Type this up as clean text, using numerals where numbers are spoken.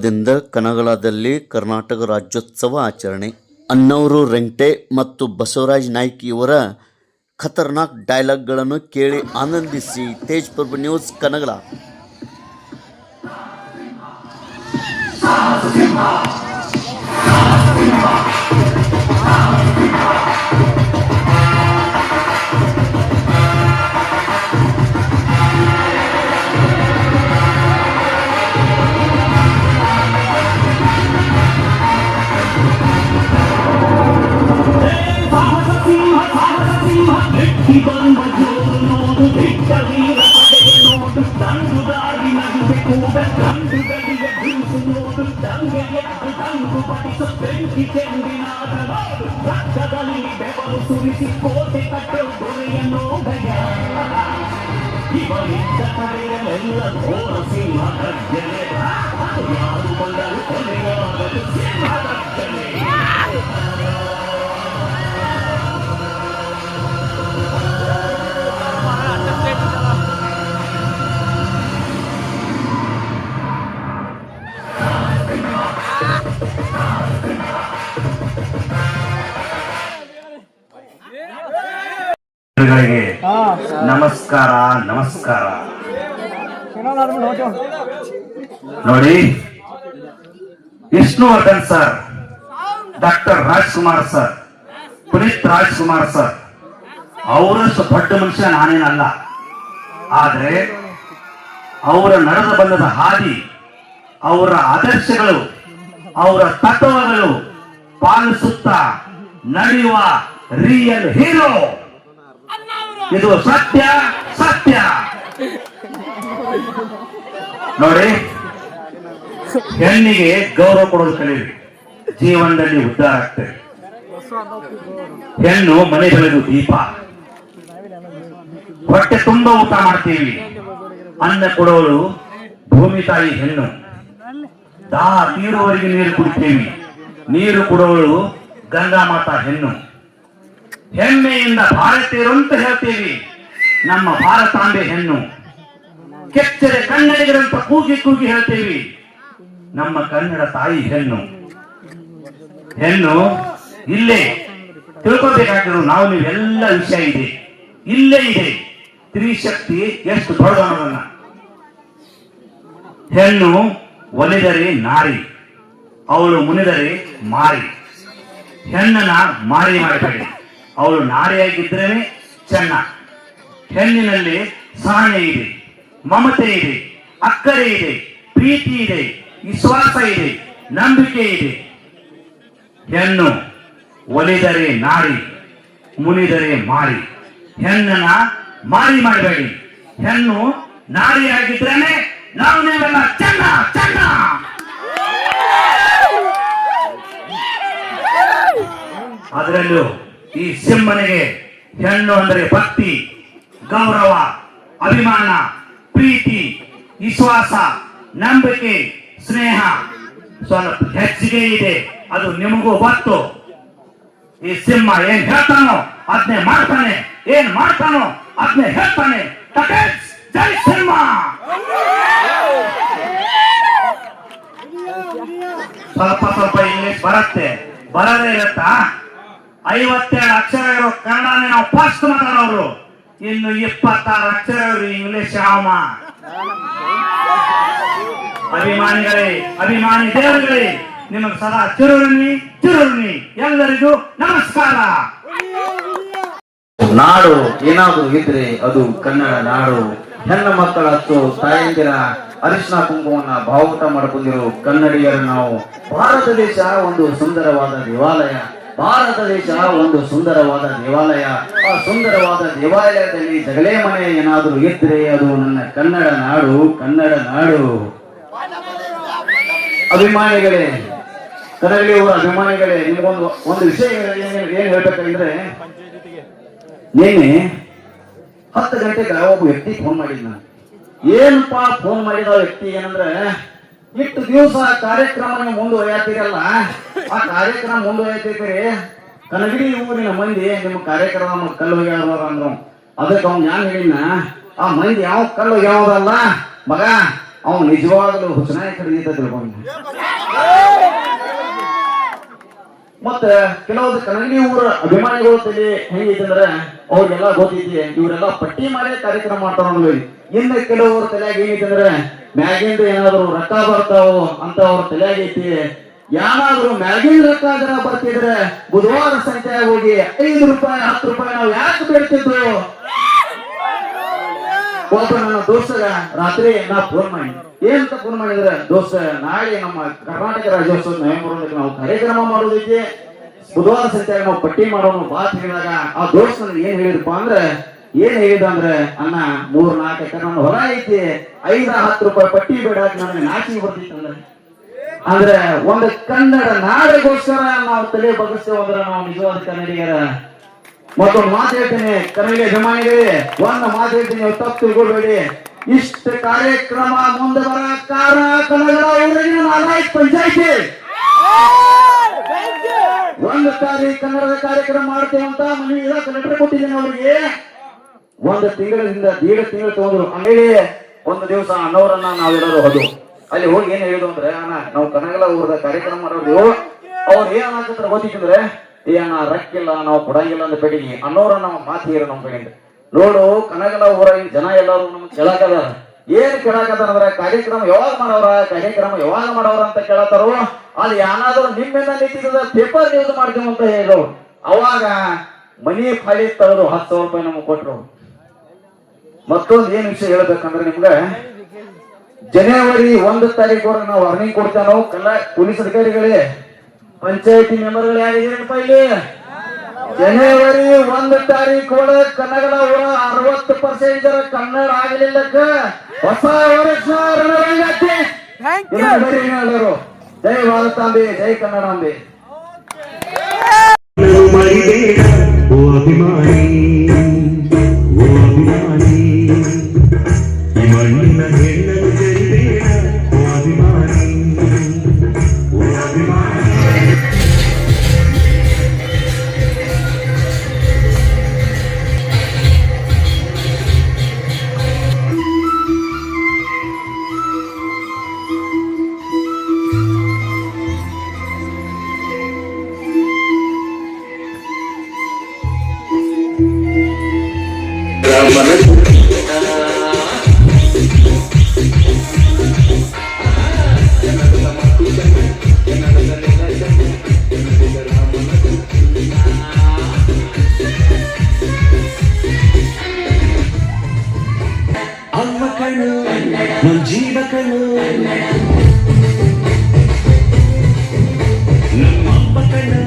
ಸಂಭ್ರಮದಿಂದ ಕನಗಲದಲ್ಲಿ ಕರ್ನಾಟಕ ರಾಜ್ಯೋತ್ಸವ ಆಚರಣೆ. ಅಣ್ಣಾವ್ರು ರೆಂಟೆ ಮತ್ತು ಬಸವರಾಜ್ ನಾಯ್ಕ ಇವರ ಖತರ್ನಾಕ್ ಡೈಲಾಗ್ಗಳನ್ನು ಕೇಳಿ ಆನಂದಿಸಿ. ತೇಜ್ ಪ್ರಭು ನ್ಯೂಸ್, ಕನಗಲ. ನಮಸ್ಕಾರ ನಮಸ್ಕಾರ. ನೋಡಿ, Vishnuvardhan sir, doctor Rajkumar sir, Puneeth Rajkumar sir ಅವರಷ್ಟು ದೊಡ್ಡ ಮನುಷ್ಯ ನಾನೇನಲ್ಲ. ಆದ್ರೆ ಅವರ ನಡೆದು ಬಂದದ ಹಾದಿ, ಅವರ ಆದರ್ಶಗಳು, ಅವರ ತತ್ವಗಳು ಪಾಲಿಸುತ್ತಾ ನಡೆಯುವ ರಿಯಲ್ ಹೀರೋ. ಇದು ಸತ್ಯ ಸತ್ಯ. ನೋಡಿ, ಹೆಣ್ಣಿಗೆ ಗೌರವ ಕೊಡೋದು ಕಲೀರಿ, ಜೀವನದಲ್ಲಿ ಉದ್ಧಾರ ಆಗ್ತದೆ. ಹೆಣ್ಣು ಮನೆ ಬೆಳೆದು ದೀಪ. ಹೊಟ್ಟೆ ತುಂಬಾ ಊಟ ಮಾಡ್ತೀವಿ, ಅನ್ನ ಕೊಡೋಳು ಭೂಮಿ ತಾಯಿ ಹೆಣ್ಣು. ದಾಹ ತೀರುವವರೆಗೆ ನೀರು ಕುಡಿತೀವಿ, ನೀರು ಕೊಡೋಳು ಗಂಗಾ ಮಾತಾ ಹೆಣ್ಣು. ಹೆಮ್ಮೆಯಿಂದ ಭಾರತೀಯರು ಅಂತ ಹೇಳ್ತೀವಿ, ನಮ್ಮ ಭಾರತಾಂಬೆ ಹೆಣ್ಣು. ಕೆಚ್ಚರೆ ಕನ್ನಡಿಗರಂತ ಕೂಗಿ ಕೂಗಿ ಹೇಳ್ತೀವಿ, ನಮ್ಮ ಕನ್ನಡ ತಾಯಿ ಹೆಣ್ಣು. ಹೆಣ್ಣು ಇಲ್ಲೇ ತಿಳ್ಕೊಬೇಕಾಗಿರೋ ನಾವು ನೀವೆಲ್ಲ ವಿಷಯ ಇದೆ, ಇಲ್ಲೇ ಇದೆ. ಸ್ತ್ರೀಶಕ್ತಿ ಎಷ್ಟು ದೊಡ್ಡ ಅನ್ನೋದನ್ನ. ಹೆಣ್ಣು ಒಲಿದರೆ ನಾರಿ, ಅವಳು ಮುನಿದರೆ ಮಾರಿ. ಹೆಣ್ಣನ ಮಾರಿ ಮಾಡಬೇಡಿ, ಅವಳು ನಾರಿಯಾಗಿದ್ರೇನೆ ಚೆನ್ನ. ಹೆಣ್ಣಿನಲ್ಲಿ ಸಹನೆ ಇದೆ, ಮಮತೆ ಇದೆ, ಅಕ್ಕರೆ ಇದೆ, ಪ್ರೀತಿ ಇದೆ, ವಿಶ್ವಾಸ ಇದೆ, ನಂಬಿಕೆ ಇದೆ. ಹೆಣ್ಣು ಒಲಿದರೆ ನಾರಿ, ಮುನಿದರೆ ಮಾರಿ. ಹೆಣ್ಣನ ಮಾರಿ ಮಾಡಬೇಡಿ. ಹೆಣ್ಣು ನಾರಿಯಾಗಿದ್ರೇನೆ ನಾವು ನೀವೆಲ್ಲ ಚೆನ್ನ ಚೆನ್ನ. ಅದರಲ್ಲೂ ಈ ಸಿಂಹನಿಗೆ ಹೆಣ್ಣು ಅಂದರೆ ಭಕ್ತಿ, ಗೌರವ, ಅಭಿಮಾನ, ಪ್ರೀತಿ, ವಿಶ್ವಾಸ, ನಂಬಿಕೆ, ಸ್ನೇಹ ಸ್ವಲ್ಪ ಹೆಚ್ಚಿಗೆ ಇದೆ. ಅದು ನಿಮಗೂ ಗೊತ್ತು. ಈ ಸಿಂಹ ಏನ್ ಹೇಳ್ತಾನೋ ಅದನ್ನೇ ಮಾಡ್ತಾನೆ, ಏನ್ ಮಾಡ್ತಾನೋ ಅದನ್ನೇ ಹೇಳ್ತಾನೆ. ಜೈ ಸಿಂಹ. ಸ್ವಲ್ಪ ಸ್ವಲ್ಪ ಇಂಗ್ಲಿಷ್ ಬರುತ್ತೆ, ಬರದೇ ಇರುತ್ತಾ? 57 ಅಕ್ಷರ ಇರೋ ಕನ್ನಡನೇ ನಾವು ಫಸ್ಟ್ ಮಾತಾಡೋರು, ಇನ್ನು 26 ಅಕ್ಷರ ಇರೋ ಇಂಗ್ಲಿಷ್ ಯಾವಮ್ಮ? ಅಭಿಮಾನಿಗಳೇ, ಅಭಿಮಾನಿ ದೇವರುಗಳೇ, ನಿಮಗೆ ಸದಾ ಚಿರುಣಿ ಚಿರುಣಿ. ಎಲ್ಲರಿಗೂ ನಮಸ್ಕಾರ. ನಾಡು ಏನಾದರೂ ಇದ್ರೆ ಅದು ಕನ್ನಡ ನಾಡು. ಹೆಣ್ಣು ಮಕ್ಕಳತ್ತು ತಾಯಂದಿರ ಅರಿಶಿನ ಕುಂಕುಮವನ್ನ ಭಾವುಟ ಮಾಡಿಕೊಂಡಿರೋ ಕನ್ನಡಿಗರು ನಾವು. ಭಾರತ ದೇಶ ಒಂದು ಸುಂದರವಾದ ದೇವಾಲಯ. ಭಾರತ ದೇಶ ಒಂದು ಸುಂದರವಾದ ದೇವಾಲಯ. ಆ ಸುಂದರವಾದ ದೇವಾಲಯದಲ್ಲಿ ಜಗಲೇ ಮನೆ ಏನಾದರೂ ಇದ್ರೆ ಅದು ನನ್ನ ಕನ್ನಡ ನಾಡು, ಕನ್ನಡ ನಾಡು. ಅಭಿಮಾನಿಗಳೇ, ಕನ್ನಡಿಗರ ಅಭಿಮಾನಿಗಳೇ, ನಿಮ್ಗೊಂದು ವಿಷಯ ಏನ್ ಹೇಳ್ಬೇಕಂದ್ರೆ, ನಿನ್ನೆ 10 ಗಂಟೆಗೆ ಒಬ್ಬ ವ್ಯಕ್ತಿ ಫೋನ್ ಮಾಡಿದ್ನ. ಏನಪ್ಪಾ ಫೋನ್ ಮಾಡಿದ ವ್ಯಕ್ತಿ ಏನಂದ್ರೆ, ಇಷ್ಟು ದಿವಸ ಕಾರ್ಯಕ್ರಮ ನೀವು ಮುಂದುವರಿಯತ್ತೀರಲ್ಲ, ಆ ಕಾರ್ಯಕ್ರಮ ಮುಂದುವರಿಯತ್ತೀರಿ, ಕನಗಡಿ ಊರಿನ ಮಂದಿ ನಿಮ್ಮ ಕಾರ್ಯಕ್ರಮ ಕಲ್ಲು ಹೋಗ್ಯಾರ ಅಂದ್ರು. ಅದಕ್ಕೆ ಅವ್ನು ಏನ್ ಹೇಳಿನ, ಆ ಮಂದಿ ಯಾವ ಕಲ್ಲು ಯಾವ್ದಲ್ಲ ಮಗ, ಅವನು ನಿಜವಾಗಲೂ ಹುಚ್ಚನಾಯಕರು ಅಂತ ತಿಳ್ಕೊಂಡ. ಮತ್ತ ಕೆಲವೊಂದು ಕನಗಲಿ ಊರ ಅಭಿಮಾನಿಗಳು ತಲೆ ಹೆಂಗೈತೆ ಅಂದ್ರೆ ಅವ್ರಿಗೆಲ್ಲ ಗೊತ್ತೈತಿ ಇವರೆಲ್ಲ ಪಟ್ಟಿ ಮಾಡಿ ಕಾರ್ಯಕ್ರಮ ಮಾಡ್ತಾರ ನೋಡಿ. ಇನ್ನು ಕೆಲವರು ತಲೆಯಾಗ ಏನೈತಿ ಅಂದ್ರೆ ಮ್ಯಾಗಿಂದ ಏನಾದ್ರು ರೊಕ್ಕ ಬರ್ತಾವು ಅಂತ ಅವ್ರ ತಲೆಯಾಗ ಐತಿ. ಯಾರಾದ್ರೂ ಮ್ಯಾಗಿನ ರೊಕ್ಕ ಜನ ಬರ್ತಿದ್ರೆ ಬುಧವಾರ ಸಂತೆ ಹೋಗಿ 5 ರೂಪಾಯಿ 10 ರೂಪಾಯಿ ನಾವು ಯಾಕೆ ಬೇಡ್ತಿದ್ರು. ಒಬ್ಬ ನನ್ನ ದೋಸ್ತಗ ರಾತ್ರಿ ನಾ ಫೋನ್ ಮಾಡಿ ಏನಂತ ಫೋನ್ ಮಾಡಿದ್ರೆ, ದೋಸ್ತ ನಾಳೆ ನಮ್ಮ ಕರ್ನಾಟಕ ರಾಜ್ಯೋತ್ಸವ ನವೆಂಬರ್ 1ಕ್ಕೆ ನಾವು ಕಾರ್ಯಕ್ರಮ ಮಾಡೋದೈತಿ, ಬುಧವಾರ ಸಂತೆಯಾಗ ನಾವು ಪಟ್ಟಿ ಮಾಡೋಣ ಬಾ ಹೇಳಿದಾಗ ಆ ದೋಸ್ತ ನನಗೆ ಏನ್ ಹೇಳಿದಪ್ಪ ಅಂದ್ರೆ, ಏನ್ ಹೇಳಿದ ಅಂದ್ರೆ, ಅಣ್ಣ 3-4 ಎಕರೆ ನನ್ನ ಹೊಲ ಐತಿ, 5-10 ರೂಪಾಯಿ ಪಟ್ಟಿ ಬೇಡ ನನಗೆ ನಾಚಿಗೆ ಬರ್ತಿತ್ತು ಅಂದ್ರೆ ಒಂದು ಕನ್ನಡ ನಾಡಿಗೋಸ್ಕರ ನಾವು ತಲೆ ಬಗ್ಗಿಸ್ತೇವೆ ಅಂದ್ರೆ ನಾವು ನಿಜವಾದ ಕನ್ನಡಿಗರ. ಮತ್ತೊಂದು ಮಾತು ಹೇಳ್ತೀನಿ ಕನ್ನಡ ಅಭಿಮಾನಿಗಳೇ, ಒಂದು ಮಾತು ಹೇಳ್ತೀನಿ, ನೀವು ತಪ್ಪು ತಿಳ್ಕೊಳ್ಬೇಡಿ. ಇಷ್ಟ ಕಾರ್ಯಕ್ರಮ ಮುಂದೆ ಬರ ಕಾರಣ ಕನ್ನಡ ಊರಿನ 4 ಪಂಚಾಯಿತಿ 1 ತಾರೀಕು ಕನ್ನಡದ ಕಾರ್ಯಕ್ರಮ ಮಾಡ್ತೇವಂತ ಮನೆ ಲೆಟರ್ ಕೊಟ್ಟಿದ್ದೀನಿ ಅವರಿಗೆ. 1 ತಿಂಗಳಿಂದ 1.5 ತಿಂಗಳು ತಗೊಂಡ್ರು. ಆಮೇಲೆ ಒಂದು ದಿವಸ ಅಣ್ಣವರನ್ನ ನಾವೆಲ್ಲರೂ ಹೋದು. ಅಲ್ಲಿ ಹೋಗಿ ಏನ್ ಹೇಳಿದ್ರು ಅಂದ್ರೆ, ಅಣ್ಣ ನಾವು ಕನಗಲ ಊರದ ಕಾರ್ಯಕ್ರಮ ಮಾಡೋದು. ಅವ್ರು ಏನ್ ಹಾಕತ್ರ ಗೊತ್ತಿದ್ರೆ, ಅಣ್ಣ ರೊಕ್ಕಿಲ್ಲ ನಾವು ಕೊಡಂಗಿಲ್ಲ ಅಂತ ಬೆಳಿಗ್ಗೆ ಅನ್ನೋರ ನಾವು ಮಾತು ಹೇರ ನಮ್ ಕೈಯಿಂದ. ನೋಡು ಕನಗಲ ಊರಾಗಿನ ಜನ ಎಲ್ಲರೂ ನಮ್ಗೆ ಕೇಳಾಕದಾರ. ಏನ್ ಕೇಳಾಕದಾರ ಅಂದ್ರೆ, ಕಾರ್ಯಕ್ರಮ ಯಾವಾಗ ಮಾಡವ್ರ ಅಂತ ಕೇಳತ್ತಾರೋ. ಅಲ್ಲಿ ಏನಾದ್ರು ನಿಮ್ಮಿಂದ ನಿಂತಿದ್ದ ಪೇಪರ್ ನ್ಯೂಸ್ ಮಾಡ್ತೀವಿ ಅಂತ ಹೇಳಿದ್ರು. ಅವಾಗ ಮನಿ ಫಾಲಿ ತಗದು 10,000 ರೂಪಾಯಿ ನಮ್ಗೆ ಕೊಟ್ರು. ಮತ್ತೊಂದು ಏನ್ ವಿಷಯ ಹೇಳ್ಬೇಕಂದ್ರೆ, ನಿಮ್ಗ ಜನವರಿ 1 ತಾರೀಕುವರೆಗೆ ನಾವು ವಾರ್ನಿಂಗ್ ಕೊಡ್ತೇವೆ. ನಾವು ಪೊಲೀಸ್ ಅಧಿಕಾರಿಗಳೇ, ಪಂಚಾಯತಿ ಮೆಂಬರ್ಗಳು ಯಾರಿದ್ದೀರಪ್ಪ ಇಲ್ಲಿ, ಜನವರಿ 1 ತಾರೀಕು ಒಳಗೆ ಕನ್ನಡ ಊರ 60% ಕನ್ನಡ ಆಗಲಿಲ್ಲಕ್ಕ ಹೊಸ ವರ್ಷ ರಣರಂಗಕ್ಕೆ. ಜೈ ಭಾರತಾಂಬೆ, ಜೈ ಕನ್ನಡಾಂಬೆ. ಜೀವಕನು ನಮ್ಮ ಅಪ್ಪ ಕಣ್ಣು